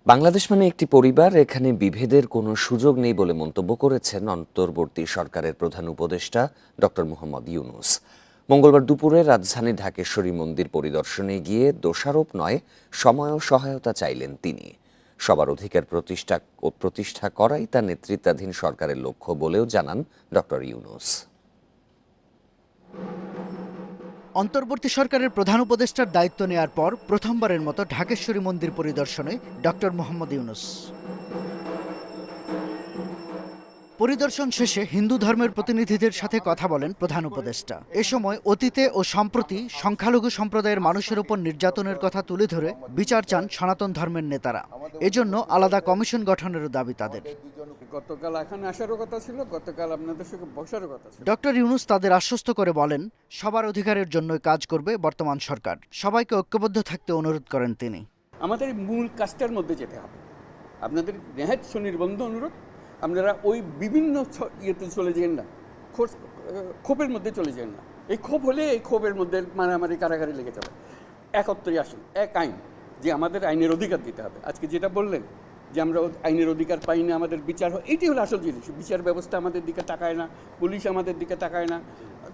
বাংলাদেশ মানে একটি পরিবার, এখানে বিভেদের কোনো সুযোগ নেই বলে মন্তব্য করেছেন অন্তর্বর্তী সরকারের প্রধান উপদেষ্টা ডক্টর মোহাম্মদ ইউনূস। মঙ্গলবার দুপুরে রাজধানী ঢাকেশ্বরী মন্দির পরিদর্শনে গিয়ে দোষারোপ নয়, সময় ও সহায়তা চাইলেন তিনি। সবার অধিকার প্রতিষ্ঠা করাই তার নেতৃত্বাধীন সরকারের লক্ষ্য বলেও জানান ডক্টর ইউনূস। অন্তর্বর্তী সরকারের প্রধান উপদেষ্টার দায়িত্ব নেয়ার পর প্রথমবারের মতো ঢাকেশ্বরী মন্দির পরিদর্শনে ডক্টর মোহাম্মদ ইউনূস। পরিদর্শন শেষে হিন্দু ধর্মের প্রতিনিধিদের সাথে কথা বলেন প্রধান উপদেষ্টা। এ সময় অতীতে ও সম্প্রতি সংখ্যালঘু সম্প্রদায়ের মানুষের উপর নির্যাতনের কথা তুলে ধরে বিচার চান সনাতন ধর্মের নেতারা। এজন্য আলাদা কমিশন গঠনেরও দাবি তাদের। গতকাল এখানে আসারও কথা ছিল, গতকাল আপনাদের সঙ্গে বসারও কথা ছিল। ডক্টর ইউনূস তাদের আশ্বস্ত করে বলেন, সবার অধিকারের জন্যই কাজ করবে বর্তমান সরকার। সবাইকে ঐক্যবদ্ধ থাকতে অনুরোধ করেন তিনি। আমাদের মূল কাজটার মধ্যে যেতে হবে। আপনাদের নেহাত সুনির্বন্ধ অনুরোধ আপনারা ওই বিভিন্ন ইয়েতে চলে যান না, ক্ষোভের মধ্যে চলে যান না। এই ক্ষোভ হলে এই ক্ষোভের মধ্যে মারামারি কারাগারি লেগে যাবে। একত্রে আসুন, এক আইন, যে আমাদের আইনের অধিকার দিতে হবে। আজকে যেটা বললেন যে আমরা আইনের অধিকার পাই না, আমাদের বিচার হয়, এটি হলো আসল জিনিস। বিচার ব্যবস্থা আমাদের দিকে তাকায় না, পুলিশ আমাদের দিকে তাকায় না,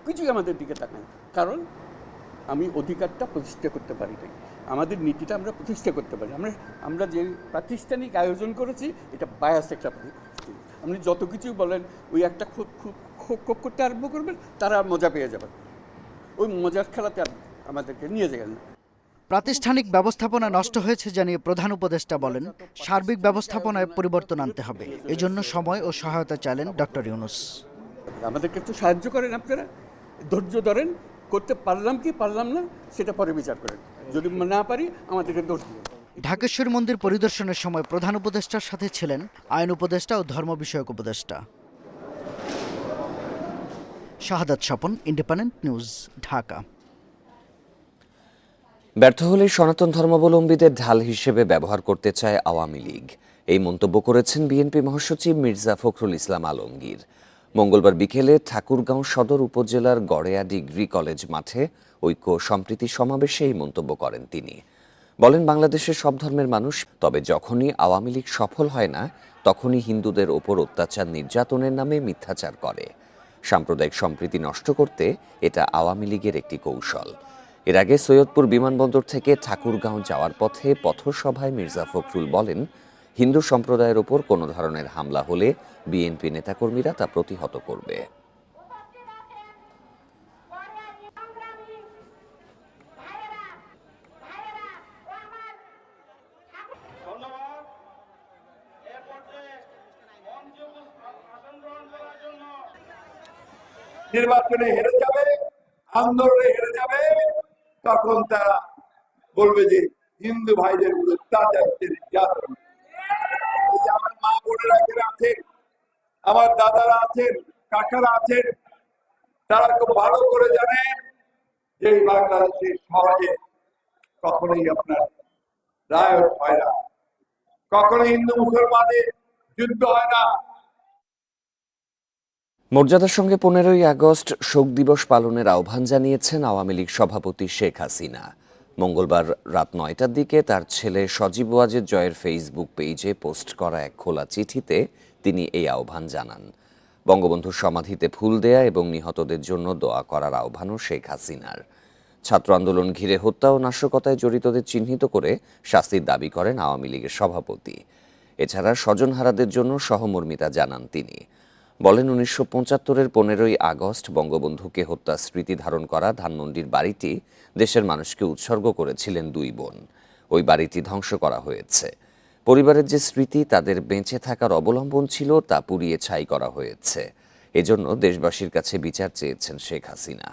কিছুই আমাদের দিকে তাকায় না। কারণ আমি অধিকারটা প্রতিষ্ঠা করতে পারি নাই, আমাদের নীতিটা আমরা প্রতিষ্ঠা করতে পারি। আমরা যে প্রাতিষ্ঠানিক আয়োজন করেছি এটা বায়াস একটা। আপনি যত কিছু বলেন, ওই একটা ক্ষোভ করতে আরম্ভ করবেন, তারা মজা পেয়ে যাবেন। ওই মজার খেলাতে আমাদেরকে নিয়ে যাবেন না। প্রাতিষ্ঠানিক ব্যবস্থাপনা নষ্ট হয়েছে জানিয়ে প্রধান উপদেষ্টা বলেন, সার্বিক ব্যবস্থাপনায় পরিবর্তন আনতে হবে। এজন্য সময় ও সহায়তা চাইলেন ডক্টর ইউনূস। আমাদেরকে একটু সাহায্য করেন, আপনারা ধৈর্য ধরেন, করতে পারলাম কি পারলাম না সেটা পরে বিচার করেন। যদি না পারি আমাদেরকে দোষ দিন। ঢাকেশ্বরী মন্দির পরিদর্শনের সময় প্রধান উপদেষ্টার সাথে ছিলেন আইন উপদেষ্টা ও ধর্ম বিষয়ক উপদেষ্টা। শাহাদাত স্বপন, ইন্ডিপেন্ডেন্ট নিউজ, ঢাকা। ব্যর্থ হলে সনাতন ধর্মাবলম্বীদের ঢাল হিসেবে ব্যবহার করতে চায় আওয়ামী লীগ, এই মন্তব্য করেছেন বিএনপি মহাসচিব মির্জা ফখরুল ইসলাম আলমগীর। মঙ্গলবার বিকেলে ঠাকুরগাঁও সদর উপজেলার গড়েয়া ডিগ্রি কলেজ মাঠে ঐক্য সম্প্রীতি সমাবেশে এই মন্তব্য করেন তিনি। বলেন, বাংলাদেশের সব ধর্মের মানুষ, তবে যখনই আওয়ামী লীগ সফল হয় না তখনই হিন্দুদের ওপর অত্যাচার নির্যাতনের নামে মিথ্যাচার করে। সাম্প্রদায়িক সম্প্রীতি নষ্ট করতে এটা আওয়ামী লীগের একটি কৌশল। এর আগে সৈয়দপুর বিমানবন্দর থেকে ঠাকুরগাঁও যাওয়ার পথে পথসভায় মির্জা ফখরুল বলেন, হিন্দু সম্প্রদায়ের ওপর কোনো ধরনের হামলা হলে বিএনপি নেতাকর্মীরা তা প্রতিহত করবে। নির্বাচনে হেরে যাবে, আন্দোলনে হেরে যাবে, তখন তারা বলবে যে হিন্দু ভাইদের অত্যাচার নির্যাতন। আমার মা বোনেরা এখানে আছেন, আমার দাদারা আছেন, কাকারা আছেন, তারা খুব ভালো করে জানেন যে বাংলাদেশের সমাজে কখনোই আপনার রায়ত হয় না, কখনো হিন্দু মুসলমানের যুদ্ধ হয় না। মর্যাদার সঙ্গে 15ই আগস্ট শোক দিবস পালনের আহ্বান জানিয়েছেন আওয়ামী লীগ সভাপতি শেখ হাসিনা। মঙ্গলবার রাত 9টার দিকে তার ছেলে সজীব ওয়াজেদ জয়ের ফেসবুক পেজে পোস্ট করা এক খোলা চিঠিতে তিনি এই আহ্বান জানান। বঙ্গবন্ধুর সমাধিতে ফুল দেয়া এবং নিহতদের জন্য দোয়া করার আহ্বানও শেখ হাসিনার। ছাত্র আন্দোলন ঘিরে হত্যা ও নাশকতায় জড়িতদের চিহ্নিত করে শাস্তির দাবি করেন আওয়ামী লীগের সভাপতি। এছাড়া স্বজনহারাদের জন্য সহমর্মিতা জানান তিনি। বলেন, 1975-এর 15ই আগস্ট বঙ্গবন্ধুকে হত্যার স্মৃতি ধারণ করা ধানমন্ডির বাড়িটি দেশের মানুষকে উৎসর্গ করেছিলেন দুই বোন। ওই বাড়িটি ধ্বংস করা হয়েছে। পরিবারের যে স্মৃতি তাদের বেঁচে থাকার অবলম্বন ছিল তা পুড়িয়ে ছাই করা হয়েছে। এজন্য দেশবাসীর কাছে বিচার চেয়েছেন শেখ হাসিনা।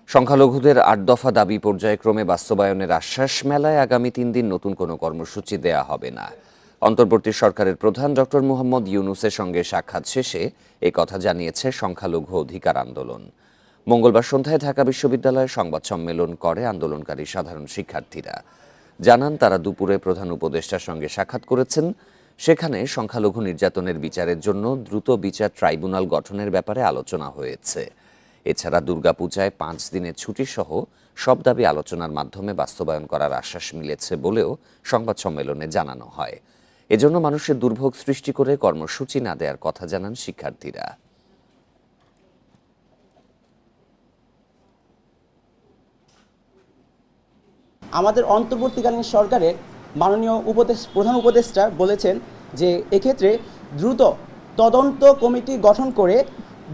সংখ্যালঘুদের 8 দফা দাবি পর্যায়ক্রমে বাস্তবায়নের আশ্বাস মেলায় আগামী 3 দিন নতুন কোনো কর্মসূচি দেয়া হবে না। অন্তর্বর্তী সরকারের প্রধান ডক্টর মুহাম্মদ ইউনূসের সঙ্গে সাক্ষাৎ শেষে এই কথা জানিয়েছে সংখ্যালঘু অধিকার আন্দোলন। মঙ্গলবার সন্ধ্যায় ঢাকা বিশ্ববিদ্যালয়ে সংবাদ সম্মেলন করে আন্দোলনকারী সাধারণ শিক্ষার্থীরা। জানান, তারা দুপুরে প্রধান উপদেষ্টার সঙ্গে সাক্ষাৎ করেছেন। সেখানে সংখ্যালঘু নির্যাতনের বিচারের জন্য দ্রুত বিচার ট্রাইব্যুনাল গঠনের ব্যাপারে আলোচনা হয়েছে। এছাড়া দুর্গাপূজায় 5 দিনের ছুটি সহ সব দাবি আলোচনার মাধ্যমে বাস্তবায়ন করার আশ্বাস মিলেছে বলেও সংবাদ সম্মেলনে জানানো হয়। এজন্য মানুষের দুর্ভোগ সৃষ্টি করে কর্মসূচি না দেওয়ার কথা জানান শিক্ষার্থীরা। আমাদের অন্তর্বর্তীকালীন সরকারের মাননীয় প্রধান উপদেষ্টা বলেছেন যে এক্ষেত্রে দ্রুত তদন্ত কমিটি গঠন করে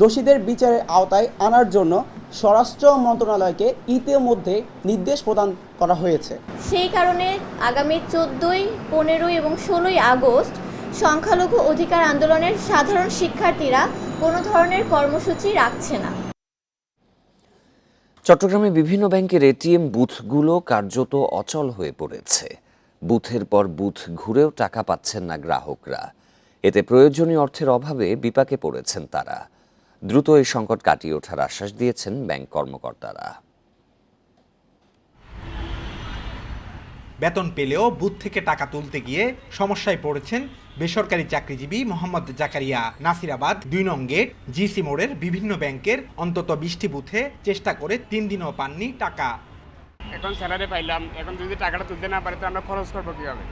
দোষীদের বিচারের আওতায় আনার জন্য স্বরাষ্ট্র মন্ত্রণালয়কে ইতিমধ্যে নির্দেশ প্রদান করা হয়েছে। সেই কারণে আগামী 14, 15 এবং 16 আগস্ট সংখ্যালঘু অধিকার আন্দোলনের সাধারণ শিক্ষার্থীরা কোনো ধরনের কর্মসূচি রাখছে না। চট্টগ্রামে বিভিন্ন ব্যাংকের এটিএম বুথগুলো কার্যত অচল হয়ে পড়েছে। বুথের পর বুথ ঘুরেও টাকা পাচ্ছেন না গ্রাহকরা। এতে প্রয়োজনীয় অর্থের অভাবে বিপাকে পড়েছেন তারা। দ্রুত এই সংকট কাটিয়ে ওঠার আশ্বাস দিয়েছেন ব্যাংক কর্মকর্তারা। বেতন পেলেও বুথ থেকে টাকা তুলতে গিয়ে সমস্যায় পড়েছেন বেসরকারি চাকরিজীবী মোহাম্মদ জাকারিয়া। নাসিরাবাদ ২ নং গেট জিসি মোড়ের বিভিন্ন ব্যাংকের অন্তত ২০টি বুথে চেষ্টা করে ৩ দিনও পাননি টাকা। এখন স্যালারি পাইলাম, এখন যদি টাকাটা তুলতে না পারে তো আমরা খরচ করবো কীভাবে?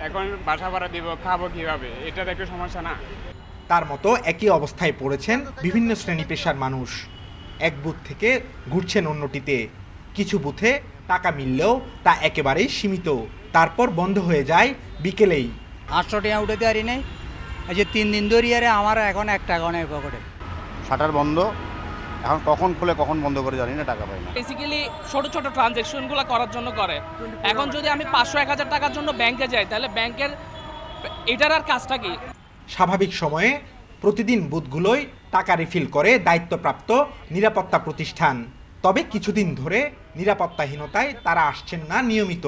এখন বাসা ভাড়া দিব, খাবো কীভাবে? এটা একটা সমস্যা না? তার মতো একই অবস্থায় পড়েছেন বিভিন্ন শ্রেণী পেশার মানুষ। এক বুথ থেকে ঘুরছেন অন্যটিতে। কিছু বুথে টাকা মিললেও তা একেবারেই সীমিত, তারপর বন্ধ হয়ে যায় বিকেলেই। 800 টাকা উঠাতে পারি নাই, এই যে 3 দিন ধরে আমার এখন 1 টাকা নেই পকেটে। শাটার বন্ধ, এখন কখন খুলে কখন বন্ধ করে জানি না, টাকা পাই না। বেসিক্যালি ছোট ছোট ট্রানজ্যাকশনগুলো করার জন্য করে। এখন যদি আমি 500-1000 টাকার জন্য ব্যাংকে যাই তাহলে ব্যাংকের এটার আর কাজটা কি? স্বাভাবিক সময়ে প্রতিদিন বুথগুলোই টাকা রিফিল করে দায়িত্বপ্রাপ্ত নিরাপত্তা প্রতিষ্ঠান। তবে কিছুদিন ধরে নিরাপত্তাহীনতায় তারা আসছেন না নিয়মিত।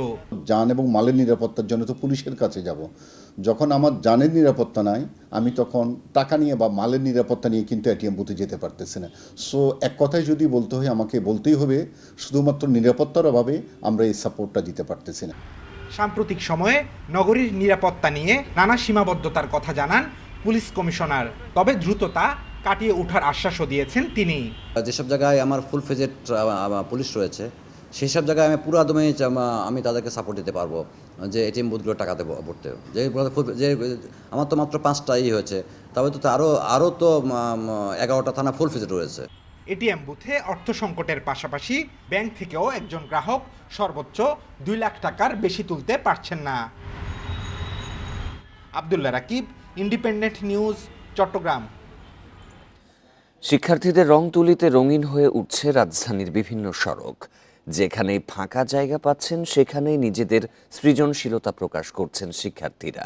যান এবং মালের নিরাপত্তার জন্য তো পুলিশের কাছে যাব। যখন আমার জানের নিরাপত্তা নাই, আমি তখন টাকা নিয়ে বা মালের নিরাপত্তা নিয়ে কিন্তু এটিএম বুথে যেতে পারতেছি না। সো এক কথায় যদি বলতে হয়, আমাকে বলতেই হবে শুধুমাত্র নিরাপত্তার অভাবে আমরা এই সাপোর্টটা দিতে পারতেছি না। সাম্প্রতিক সময়ে নগরীর নিরাপত্তা নিয়ে নানা সীমাবদ্ধতার কথা জানান পুলিশ কমিশনার। তবে দ্রুততা কাটিয়ে ওঠার আশ্বাসও দিয়েছেন তিনি। যেসব জায়গায় আমার ফুল ফেজেড পুলিশ রয়েছে সেই সব জায়গায় আমি পুরো দমে আমি তাদেরকে সাপোর্ট দিতে পারবো যে এটিএম বুথগুলো টাকাতে ভরতে। যে আমার তো মাত্র 5টাই হয়েছে, তবে তো আরও তো 11টা থানা ফুল ফেজেড রয়েছে। এটিএম বুথে অর্থ সংকটের পাশাপাশি ব্যাংক থেকেও একজন গ্রাহক সর্বোচ্চ 2 লাখ টাকার বেশি তুলতে পারছেন না। Abdullah Rakib, independent news, Chittagong. শিক্ষার্থীদের রং তুলিতে রঙিন হয়ে উঠছে রাজধানীর বিভিন্ন সড়ক। যেখানেই ফাঁকা জায়গা পাচ্ছেন সেখানেই নিজেদের সৃজনশীলতা প্রকাশ করছেন শিক্ষার্থীরা।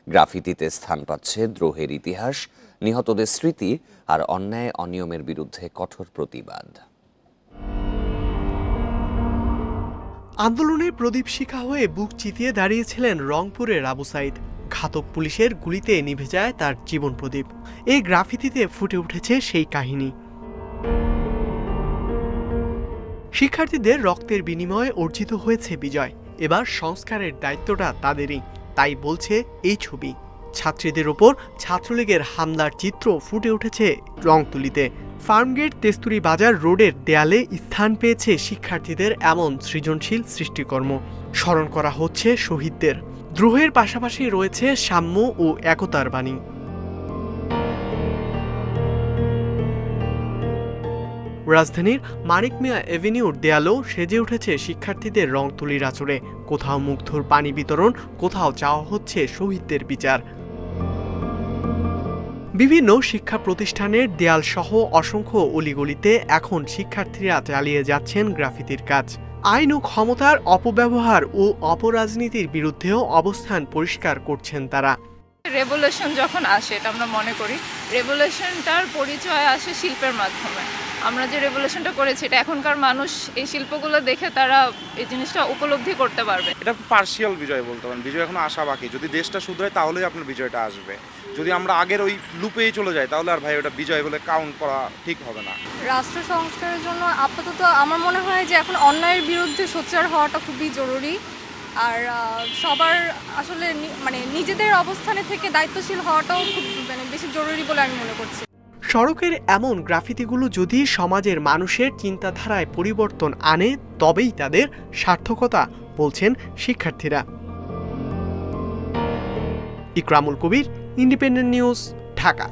গ্রাফিতিতে স্থান পাচ্ছে দ্রোহের ইতিহাস, নিহতদের স্মৃতি আর অন্যায় অনিয়মের বিরুদ্ধে কঠোর প্রতিবাদ। আন্দোলনের প্রদীপ শিখা হয়ে বুক চিতিয়ে দাঁড়িয়েছিলেন রংপুরের আবু সাইদ। ঘাতক পুলিশের গুলিতে নিভে যায় তার জীবন প্রদীপ। এই গ্রাফিতিতে ফুটে উঠেছে সেই কাহিনী। শিক্ষার্থীদের রক্তের বিনিময়ে অর্জিত হয়েছে বিজয়। এবার সংস্কারের দায়িত্বটা তাদেরই, তাই বলছে এই ছবি। ছাত্রীদের ওপর ছাত্রলীগের হামলার চিত্র ফুটে উঠেছে রংতুলিতে। ফার্মগেট তেস্তুরি বাজার রোডের দেয়ালে স্থান পেয়েছে শিক্ষার্থীদের এমন সৃজনশীল সৃষ্টিকর্ম। স্মরণ করা হচ্ছে শহীদদের। দ্রোহের পাশাপাশি রয়েছে সাম্য ও একতার বাণী। রাজধানীর মানিক মিয়া এভিনিউর দেয়ালেও সেজে উঠেছে শিক্ষার্থীদের রং তুলির আঁচড়ে। কোথাও মুগ্ধর পানি বিতরণ, কোথাও চাওয়া হচ্ছে শহীদদের বিচার। বিভিন্ন শিক্ষা প্রতিষ্ঠানের দেয়াল সহ অসংখ্য অলিগলিতে এখন শিক্ষার্থীরা চালিয়ে যাচ্ছেন গ্রাফিতির কাজ। আইন ও ক্ষমতার অপব্যবহার ও অপরাজনীতির বিরুদ্ধেও অবস্থান পরিষ্কার করছেন তারা। রেভলিউশন যখন আসে, এটা আমরা মনে করি রেভলিউশনটার পরিচয় আসে শিল্পের মাধ্যমে। আমরা যে রেভলিউশনটা করেছি এটা এখনকার মানুষ এই শিল্পগুলো দেখে তারা এই জিনিসটা উপলব্ধি করতে পারবে। এটা পার্শিয়াল বিজয় বলতে পারেন, বিজয় এখনো আসা বাকি। যদি দেশটা শুধরায় তাহলেই আপনার বিজয়টা আসবে। যদি আমরা আগের ওই লুপেই চলে যাই তাহলে আর ভাই ওটা বিজয় বলে কাউন্ট করা ঠিক হবে না। রাষ্ট্র সংস্কারের জন্য আপাতত আমার মনে হয় যে এখন অন্যায়ের বিরুদ্ধে সোচ্চার হওয়াটা খুবই জরুরি। আর সবার আসলে নিজেদের অবস্থানে থেকে দায়িত্বশীল হওয়াটাও খুব বেশি জরুরি বলে আমি মনে করছি। সড়কের এমন গ্রাফিতিগুলো যদি সমাজের মানুষের চিন্তাধারায় পরিবর্তন আনে তবেই তাদের সার্থকতা, বলছেন শিক্ষার্থীরা। ইকরামুল কবির, ইন্ডিপেন্ডেন্ট নিউজ, ঢাকা।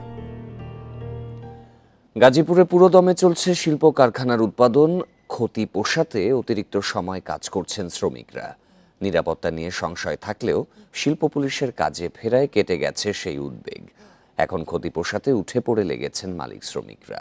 গাজীপুরে পুরোদমে চলছে শিল্প কারখানার উৎপাদন। ক্ষতি পোষাতে অতিরিক্ত সময় কাজ করছেন শ্রমিকরা। নিরাপত্তা নিয়ে সংশয় থাকলেও শিল্প পুলিশের কাজে ফেরায় কেটে গেছে সেই উদ্বেগ। এখন ক্ষতি পোষাতে উঠে পড়ে লেগেছেন মালিক শ্রমিকরা।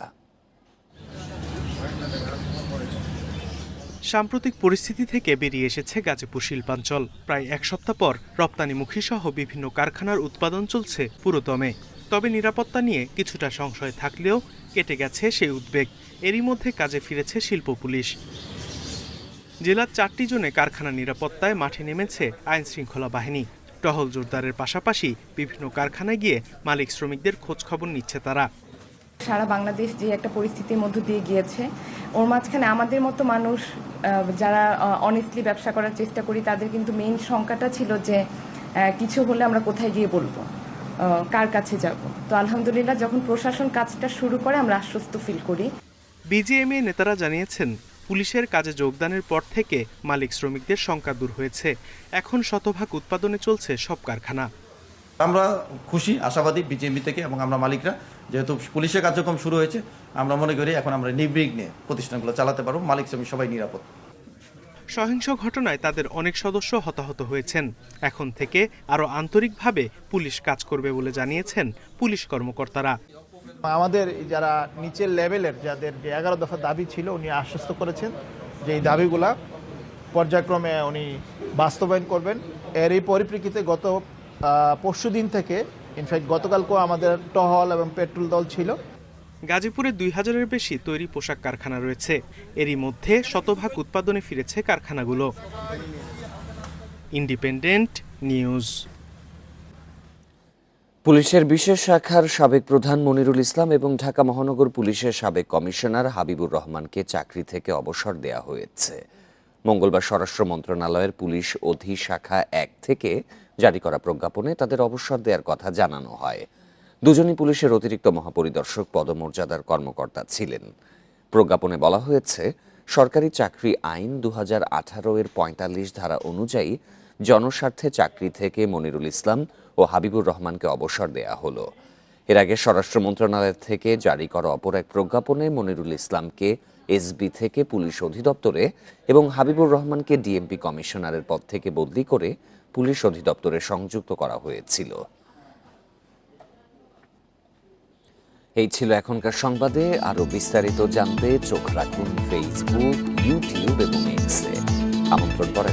সাম্প্রতিক পরিস্থিতি থেকে বেরিয়ে এসেছে গাজীপুর শিল্পাঞ্চল। প্রায় 1 সপ্তাহ পর রপ্তানিমুখী সহ বিভিন্ন কারখানার উৎপাদন চলছে পুরোদমে। তবে নিরাপত্তা নিয়ে কিছুটা সংশয় থাকলেও কেটে গেছে সেই উদ্বেগ। এরই মধ্যে কাজে ফিরেছে শিল্প পুলিশ। জেলার 4টি জোনে কারখানা নিরাপত্তায় মাঠে নেমেছে আইন শৃঙ্খলা বাহিনী। টহল জোরদারের পাশাপাশি বিভিন্ন কারখানায় গিয়ে মালিক শ্রমিকদের খোঁজ খবর নিচ্ছে তারা। সারা বাংলাদেশ যে একটা পরিস্থিতির মধ্য দিয়ে গিয়েছে, ওর মাঝখানে আমাদের মতো মানুষ যারা অনেস্টলি ব্যবসা করার চেষ্টা করি, তাদের কিন্তু মেইন শঙ্কাটা ছিল যে কিছু হলে আমরা কোথায় গিয়ে বলবো, কার কাছে যাব। তো আলহামদুলিল্লাহ যখন প্রশাসন কাজটা শুরু করে আমরা আশ্বস্ত ফিল করি। বিজিএমএ নেতারা জানিয়েছেন, পুলিশের কাজে যোগদানের পর থেকে মালিক শ্রমিকদের শঙ্কা দূর হয়েছে। এখন শতভাগ উৎপাদনে চলছে সব কারখানা। আমরা খুশি, আশাবাদী বিজেপি থেকে, এবং আমরা মালিকরা, যেহেতু পুলিশের কার্যক্রম শুরু হয়েছে, আমরা মনে করি এখন আমরা নির্বিঘ্নে প্রতিষ্ঠানগুলো চালাতে পারবো, মালিক শ্রমিক সবাই নিরাপদ। সহিংস ঘটনায় তাদের অনেক সদস্য হতাহত হয়েছেন। এখন থেকে আরও আন্তরিকভাবে পুলিশ কাজ করবে বলে জানিয়েছেন পুলিশ কর্মকর্তারা। আমাদের যারা নিচের লেভেলের যাদের যে 11 দফা দাবি ছিল, উনি আশ্বস্ত করেছেন যে এই দাবিগুলা পর্যায়ক্রমে উনি বাস্তবায়ন করবেন। এর এই পরিপ্রেক্ষিতে গত পরশুদিন থেকে, ইনফ্যাক্ট গতকালকেও আমাদের টহল এবং পেট্রোল দল ছিল। গাজীপুরে 2000-এর বেশি তৈরি পোশাক কারখানা রয়েছে। এরই মধ্যে শতভাগ উৎপাদনে ফিরেছে কারখানাগুলো। Independent news. পুলিশের বিশেষ শাখার সাবেক প্রধান মনিরুল ইসলাম এবং ঢাকা মহানগর পুলিশের সাবেক কমিশনার হাবিবুর রহমানকে চাকরি থেকে অবসর দেয়া হয়েছে। মঙ্গলবার স্বরাষ্ট্র মন্ত্রণালয়ের পুলিশ অধিশাখা 1 থেকে জারি করা প্রজ্ঞাপনে তাদের অবসর দেওয়ার কথা জানানো হয়। দুজনই পুলিশের অতিরিক্ত মহাপরিদর্শক পদমর্যাদার কর্মকর্তা ছিলেন। প্রজ্ঞাপনে বলা হয়েছে, সরকারি চাকরি আইন 2018-এর 45 ধারা অনুযায়ী জনস্বার্থে চাকরি থেকে মনিরুল ইসলাম ও হাবিবুর রহমানকে অবসর দেয়া হলো। এর আগে স্বরাষ্ট্র মন্ত্রণালয় থেকে জারি করা অপর এক প্রজ্ঞাপনে মনিরুল ইসলামকে এসবি থেকে পুলিশ অধিদপ্তরে এবং হাবিবুর রহমানকে ডিএমপি কমিশনারের পদ থেকে বদলি করে পুলিশ অধিদপ্তরে সংযুক্ত করা হয়েছিল। এই ছিল এখনকার সংবাদে। আরো বিস্তারিত জানতে চোখ রাখুন ফেসবুক, ইউটিউব এবং এক্সে। আমন্ত্রণ পরে